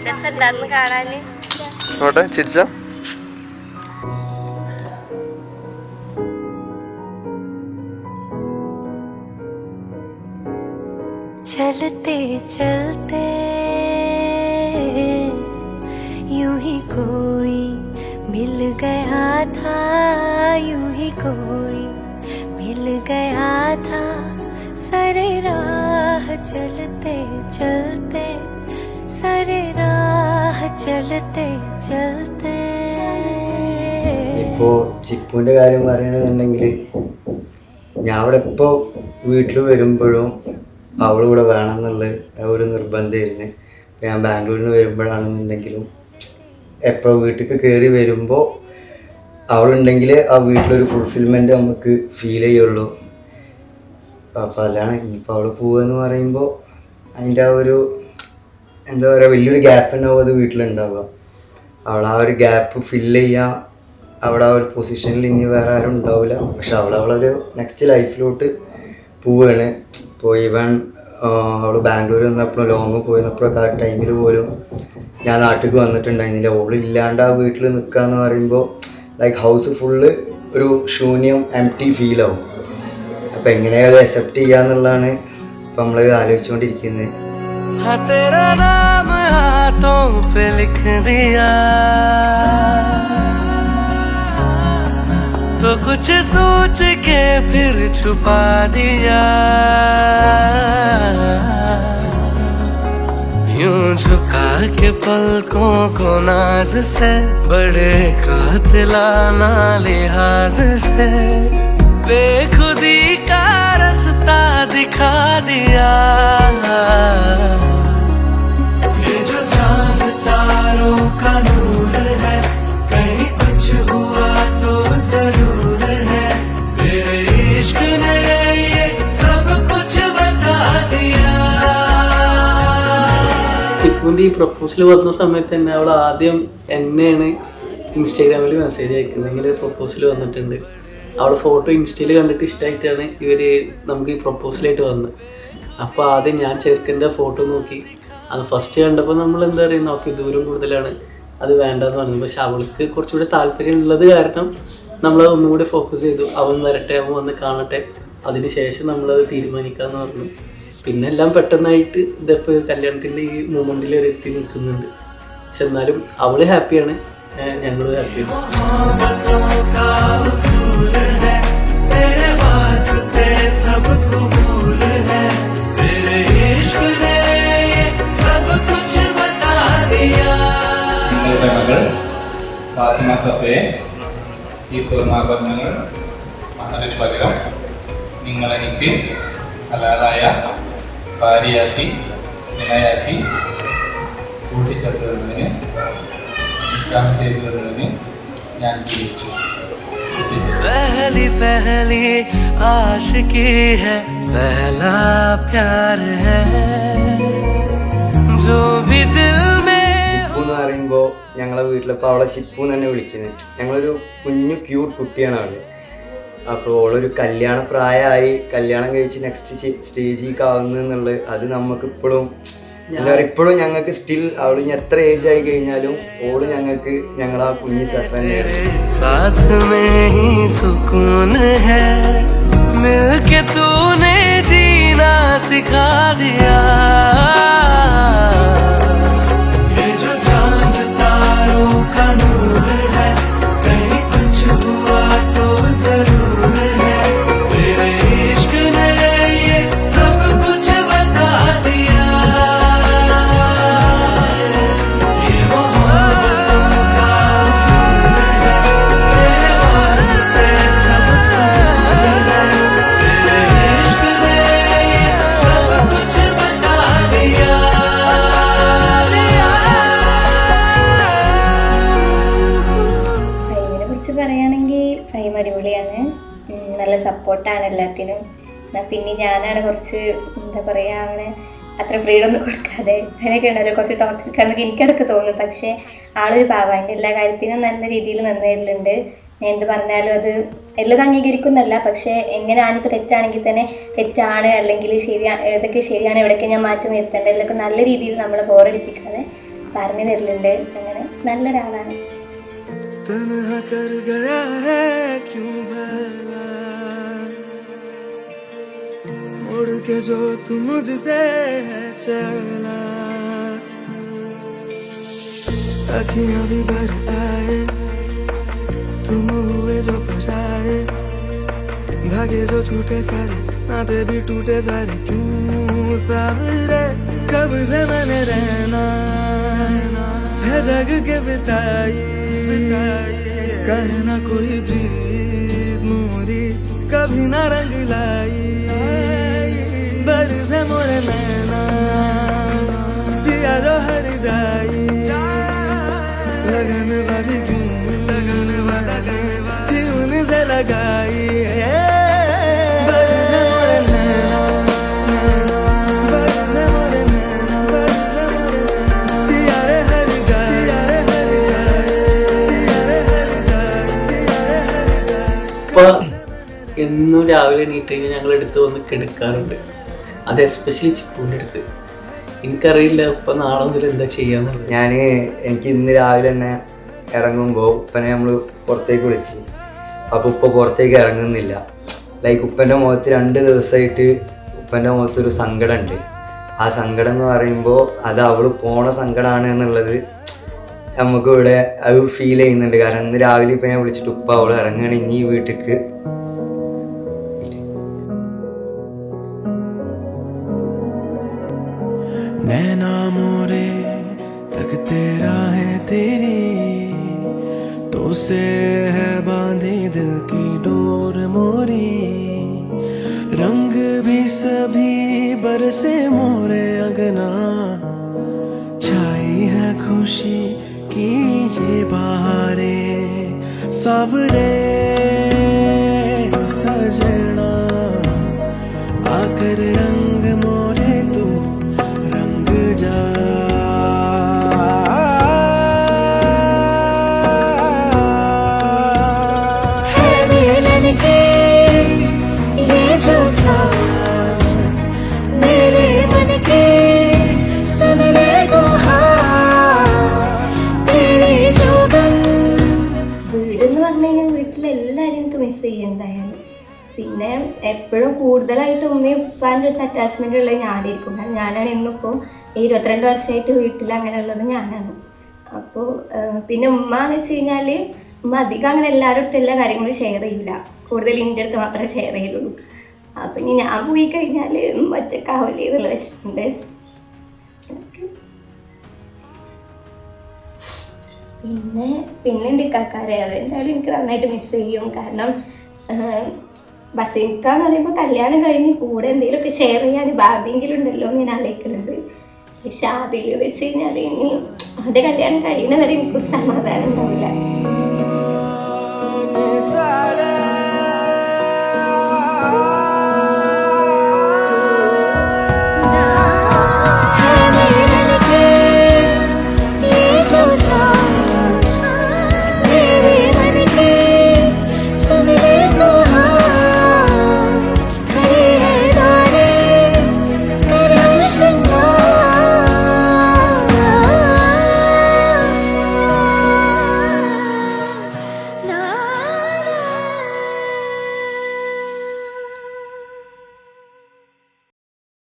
രസമുണ്ടായിരുന്നു കാണാന്. ചിരിച്ച चलते चलते यूं ही कोई मिल गया था, यूं ही कोई मिल गया था, सरे राह चलते चलते, सरे राह चलते चलते. ഇപ്പോൾ ചിപ്പുവിൻ്റെ കാര്യം പറയണമെന്നുണ്ടെങ്കിൽ ഞാൻ അവിടെ ഇപ്പോൾ വീട്ടിൽ വരുമ്പോഴും അവളിവിടെ വേണമെന്നുള്ള ഒരു നിർബന്ധമായിരുന്നു. ഞാൻ ബാംഗ്ലൂരിൽ നിന്ന് വരുമ്പോഴാണെന്നുണ്ടെങ്കിലും എപ്പോൾ വീട്ടിലേക്ക് കയറി വരുമ്പോൾ അവളുണ്ടെങ്കിൽ ആ വീട്ടിലൊരു ഫുൾഫിൽമെൻറ്റ് നമുക്ക് ഫീൽ ചെയ്യുള്ളൂ. അപ്പോൾ അതാണ് ഇനിയിപ്പോൾ അവൾ പോവുകയെന്ന് പറയുമ്പോൾ അതിൻ്റെ ആ ഒരു എന്താ പറയുക വലിയൊരു ഗ്യാപ്പ് ഉണ്ടാവും അത് വീട്ടിലുണ്ടാവുക. അവൾ ആ ഒരു ഗ്യാപ്പ് ഫില്ല് ചെയ്യാൻ അവിടെ ആ ഒരു പൊസിഷനിൽ ഇനി വേറെ ആരും ഉണ്ടാവില്ല. പക്ഷെ അവളൊരു നെക്സ്റ്റ് ലൈഫിലോട്ട് പോവുകയാണ്. ഇപ്പോൾ ഈവൻ അവൾ ബാംഗ്ലൂർ വന്നപ്പോഴും ലോങ് പോയിരുന്നപ്പോഴൊക്കെ ആ ടൈമിൽ പോലും ഞാൻ നാട്ടിലേക്ക് വന്നിട്ടുണ്ടായിരുന്നില്ല. ഓളില്ലാണ്ട് ആ വീട്ടിൽ നിൽക്കുക എന്ന് പറയുമ്പോൾ ലൈക്ക് ഹൗസ് ഫുള്ള് ഒരു ശൂന്യം എംപ്റ്റി ഫീലാവും. അപ്പം എങ്ങനെയാണ് അത് അക്സെപ്റ്റ് ചെയ്യുക എന്നുള്ളതാണ് ഇപ്പം നമ്മൾ ആലോചിച്ചുകൊണ്ടിരിക്കുന്നത്. तो कुछ सोच के फिर छुपा दिया, यूं झुका के पलकों को नाज से, बड़े कातिलाना लिहाज से बेखुदी का रास्ता दिखा दिया. ये जो चांद तारों का नूर है, कहीं कुछ हुआ तो जरूर है, तेरे इश्क ने ये सब कुछ बता दिया. ടിപ്പുവിൻ്റെ ഈ പ്രപ്പോസൽ വന്ന സമയത്ത് തന്നെ അവൾ ആദ്യം എന്നെയാണ് ഇൻസ്റ്റാഗ്രാമിൽ മെസ്സേജ് അയക്കുന്നത്. ഇങ്ങനെ ഒരു പ്രപ്പോസൽ വന്നിട്ടുണ്ട്. അവളുടെ ഫോട്ടോ ഇൻസ്റ്റയിൽ കണ്ടിട്ട് ഇഷ്ടമായിട്ടാണ് ഇവർ നമുക്ക് ഈ പ്രപ്പോസലായിട്ട് വന്നത്. അപ്പോൾ ആദ്യം ഞാൻ ചെറുക്കൻ്റെ ഫോട്ടോ നോക്കി. അത് ഫസ്റ്റ് കണ്ടപ്പോൾ നമ്മൾ എന്താ പറയുക, നോക്കി ദൂരം കൂടുതലാണ്, അത് വേണ്ടെന്ന് പറഞ്ഞു. പക്ഷെ അവൾക്ക് കുറച്ചുകൂടി താല്പര്യം ഉള്ളത് കാരണം നമ്മളത് ഒന്നും കൂടി ഫോക്കസ് ചെയ്തു. അവൻ വരട്ടെ, അവൻ വന്ന് കാണട്ടെ, അതിന് ശേഷം നമ്മളത് തീരുമാനിക്കാമെന്ന് പറഞ്ഞു. പിന്നെ എല്ലാം പെട്ടെന്നായിട്ട് ഇതിപ്പോൾ കല്യാണത്തിൻ്റെ ഈ മൂമെൻറ്റിൽ വരെ എത്തി നിൽക്കുന്നുണ്ട്. പക്ഷെ എന്നാലും അവൾ ഹാപ്പിയാണ്, ഞങ്ങളും ഹാപ്പിയാണ്. മകൾ ഫാത്തിമ സഫയെ ഈ സ്വർണ്ണാഭരണങ്ങൾ അതിന് പകരം നിങ്ങളെനിക്ക് ഹലാലായ ഭാര്യയാക്കി ഇണയാക്കി കൂട്ടിച്ചേർത്ത് തന്നതിന് നിക്കാഹ് ചെയ്തു തന്നതിന് ഞാൻ സ്വീകരിച്ചു. पहली पहली आशिकी है, पहला प्यार है, जो भी दिल में. ചിപ്പു എന്ന് പറയുമ്പോൾ ഞങ്ങളെ വീട്ടിലിപ്പോൾ അവളെ ചിപ്പു എന്ന് തന്നെ വിളിക്കുന്നത്. ഞങ്ങളൊരു കുഞ്ഞു ക്യൂട്ട് കുട്ടിയാണ് അവള്. അപ്പോൾ അവളൊരു കല്യാണ പ്രായമായി, കല്യാണം കഴിച്ച് നെക്സ്റ്റ് സ്റ്റേജിലേക്ക് ആവുന്നു എന്നുള്ളത് അത് നമുക്ക് ഇപ്പോഴും എന്താ പറയുക, ഇപ്പോഴും ഞങ്ങൾക്ക് സ്റ്റിൽ അവൾ ഇനി എത്ര ഏജ് ആയി കഴിഞ്ഞാലും ഓള് ഞങ്ങൾക്ക് ഞങ്ങളാ കുഞ്ഞ് സഫന്നെയാണ്. അടിപൊളിയാണ്, നല്ല സപ്പോർട്ടാണ് എല്ലാത്തിനും. പിന്നെ ഞാനാണ് കുറച്ച് എന്താ പറയുക, അങ്ങനെ അത്ര ഫ്രീഡം ഒന്നും കൊടുക്കാതെ അങ്ങനെയൊക്കെ ഉണ്ടല്ലോ, കുറച്ച് ടോക്സിക് ആണെന്നൊക്കെ എനിക്കിടക്ക് തോന്നും. പക്ഷേ ആളൊരു പാവം, അതിൻ്റെ എല്ലാ കാര്യത്തിനും നല്ല രീതിയിൽ നിന്നതിലുണ്ട്. ഞാൻ എന്ത് പറഞ്ഞാലും അത് എല്ലാം അംഗീകരിക്കുന്നല്ല. പക്ഷേ എങ്ങനെ ഞാനിപ്പോൾ തെറ്റാണെങ്കിൽ തന്നെ തെറ്റാണ്, അല്ലെങ്കിൽ ശരിയാണ്, ഏതൊക്കെ ശരിയാണ്, എവിടെയൊക്കെ ഞാൻ മാറ്റം വരുത്തേണ്ടത്, എല്ലാം നല്ല രീതിയിൽ നമ്മളെ ബോറടിപ്പിക്കാതെ പറഞ്ഞു തരലുണ്ട്. അങ്ങനെ നല്ലൊരാളാണ്. तन्हा कर गया है क्यों भला, मुड़ के जो तू मुझसे है चला, अखियां भी भर आए तुम हुए जो बजाए, धागे जो छूटे सारे नाते भी टूटे सारे, क्यों सावरे कब से मैंने रहना है जग के बिताई, कहे ना कोई प्रीत मोरी कभी ना रंग लाई, बरसे मोरे नैना पिया जो हर जाई, लगन वाली क्यों लगन वाला क्यों उनसे लगाई, बरसे मोरे नैना बरसे मोरे नैना बरसे मोरे नैना, पिया रे हर जाई, ഇപ്പോൾ എന്നും രാവിലെ എണീറ്റ് കഴിഞ്ഞാൽ ഞങ്ങൾ എടുത്ത് വന്ന് കിടക്കാറുണ്ട്. അത് എസ്പെഷ്യലി ചിപ്പൂൻ്റെ അടുത്ത്. എനിക്കറിയില്ല ഇപ്പം നാളെ മുതൽ എന്താ ചെയ്യാന്നുള്ളത്. എനിക്ക് ഇന്ന് രാവിലെ തന്നെ ഇറങ്ങുമ്പോൾ ഉപ്പനെ നമ്മൾ പുറത്തേക്ക് വിളിച്ച്, അപ്പോൾ ഉപ്പ പുറത്തേക്ക് ഇറങ്ങുന്നില്ല. ലൈക്ക് ഉപ്പൻ്റെ മുഖത്ത് 2 ദിവസമായിട്ട് ഉപ്പൻ്റെ മുഖത്തൊരു സങ്കടമുണ്ട്. ആ സങ്കടം എന്ന് പറയുമ്പോൾ അത് അവൾ പോണ സങ്കടമാണ് എന്നുള്ളത് നമുക്ക് ഇവിടെ അത് ഫീൽ ചെയ്യുന്നുണ്ട്. കാരണം ഇന്ന് രാവിലെ ഇപ്പം ഞാൻ വിളിച്ചിട്ട് ഉപ്പ അവൾ ഇറങ്ങുകയാണ് ഇനി വീട്ടിലേക്ക്. नैना मोरे तकते राहें तेरी, तो से है बांधी दिल की डोर मोरी, रंग भी सभी बरसे मोरे अंगना, छाई है खुशी की ये बहारे, सावरे सजना आकर रंग मोरे तू रंग जा, है मिलन के ये जो साज मेरे मन के सुन ले गुहार, तेरी जो गम. വീടെന്ന് പറഞ്ഞു കഴിഞ്ഞാൽ വീട്ടിലെല്ലാവരും എനിക്ക് മിസ് ചെയ്യും എന്തായാലും. പിന്നെ എപ്പോഴും കൂടുതലായിട്ട് ഉമ്മയും ഉപ്പാൻ്റെ അടുത്ത് അറ്റാച്ച്മെൻ്റ് ഉള്ളത് ഞാനായിരിക്കും. കാരണം ഞാനാണ് ഇന്നിപ്പോൾ 22 വർഷമായിട്ട് വീട്ടിൽ അങ്ങനെ ഉള്ളത് ഞാനാണ്. അപ്പോൾ പിന്നെ ഉമ്മ എന്ന് വെച്ച് കഴിഞ്ഞാൽ ഉമ്മ അധികം അങ്ങനെ എല്ലാവരുടെ അടുത്ത് എല്ലാ കാര്യങ്ങളും ഷെയർ ചെയ്യില്ല. കൂടുതൽ എൻ്റെ അടുത്ത് മാത്രമേ ഷെയർ ചെയ്യുള്ളൂ. അപ്പം ഇനി ഞാൻ പോയി കഴിഞ്ഞാൽ ഒറ്റക്കാവില്ലേ എന്നുള്ള വിഷമമുണ്ട്. പിന്നെ എൻ്റെ ഇക്കാക്കാരെ അവരെന്തായാലും എനിക്ക് നന്നായിട്ട് മിസ് ചെയ്യും. കാരണം ബസീർക്കാന്ന് പറയുമ്പോൾ കല്യാണം കഴിഞ്ഞ് കൂടെ എന്തെങ്കിലുമൊക്കെ ഷെയർ ചെയ്യാൻ ഭാവിയെങ്കിലും ഉണ്ടല്ലോ എന്ന് ഞാൻ ആലോചിക്കുന്നുണ്ട്. പക്ഷെ അതിൽ വെച്ച് കഴിഞ്ഞാൽ ഇനി അവൻ്റെ കല്യാണം കഴിയുന്നവരെ എനിക്കൊരു സമാധാനം ഉണ്ടാവില്ല.